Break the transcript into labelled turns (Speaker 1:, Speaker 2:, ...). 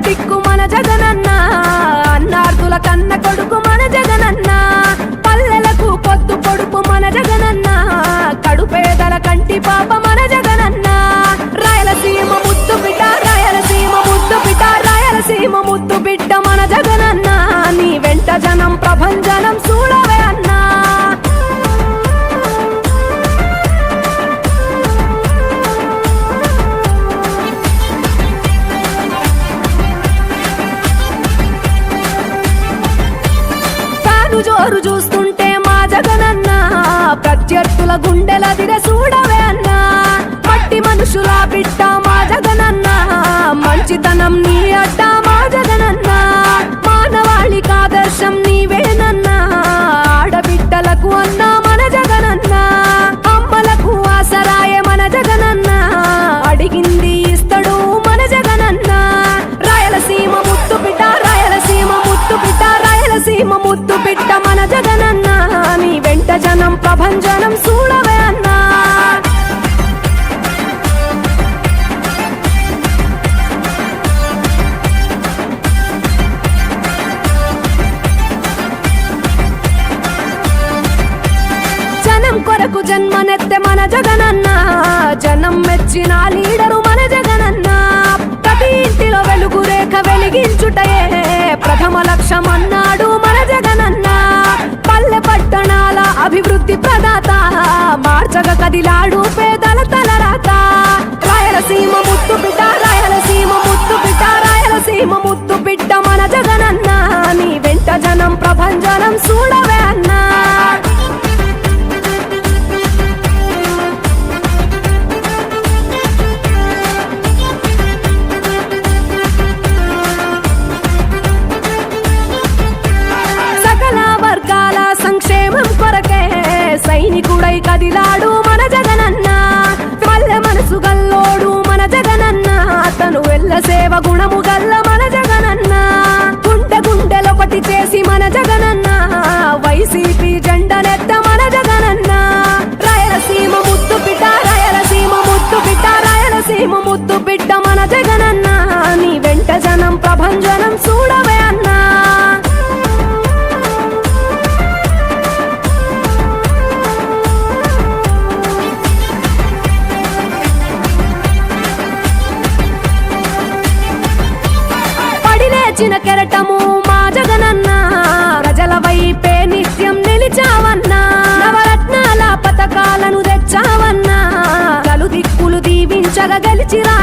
Speaker 1: దిక్కు మన జగనన్న, అన్నార్థుల కన్న కొడుకు మన జగనన్న, పల్లెలకు పొద్దు పొడుపు మన జగనన్న, కడుపేదల కంటి పాప మన జగనన్న. రాయలసీమ ముద్దు బిడ్డ, రాయలసీమ ముద్దు బిడ్డ, రాయలసీమ ముద్దు బిడ్డ మన జగనన్న, నీ వెంట జనం ప్రభంజనం చూడవే అన్నా. జోరు చూస్తుంటే మా జగనన్న, ప్రత్యర్థుల గుండెల దిర చూడవే అన్నా. మట్టి మనుషుల బిడ్డ మా జగనన్న, మంచితనం నీ అడ్డ మా జగనన్న, మానవాళికి ఆదర్శం నీవేనన్నా. ఆడబిడ్డలకు అన్న మన జగనన్న, అమ్మలకు ఆసరాయే మన జగనన్న, అడిగింది ఇస్తడు మన జగనన్న. రాయలసీమ ముద్దు బిడ్డ, రాయలసీమ ముద్దు బిడ్డ, రాయలసీమ ముద్దు బిడ్డ మన జగనన్న, నీ వెంట జనం ప్రభంజనం చూడవే అన్నా. జనం కొరకు జన్మనెత్తే మన జగనన్న, జనం మెచ్చిన లీడరు మన జగనన్న. ప్రతి ఇంటిలో వెలుగు రేఖ వెలిగించుటయే ప్రథమ లక్ష్యం అన్నాడు మన జగనన్న. పల్లె పట్టణాల అభివృద్ధి ప్రదాత, మార్చగ కదిలాడు పేదల తలరాత. రాయలసీమ ముద్దు బిడ్డ, రాయలసీమ ముద్దు బిడ్డ, రాయలసీమ ముద్దు బిడ్డ మన జగనన్న, నీ వెంట జనం ప్రభంజనం చూడవే అన్నా. సైనికుడై కదిలాడు మన జగనన్న, పల్లె మనసు గల్లోడు మన జగనన్న, అతను వెళ్ళ సేవ గుణము గల్ల మన జగనన్న. గుండె గుండెలొకటి చేసి మన జగనన్న, వైసీపీ జెండనెత్త మన జగనన్న. రాయలసీమ ముద్దు బిడ్డ, రాయలసీమ ముద్దు బిడ్డ, రాయలసీమ ముద్దు బిడ్డ మన జగనన్న, నీ వెంట జనం ప్రభంజనం చూడవే అన్నా. చిన్న కెరటము మా జగనన్న, ప్రజల వైపే నిత్యం నిలిచావన్నా. నవరత్నాల పథకాలను తెచ్చావన్నా, కలు దిక్కులు దీవించగా గెలిచిరా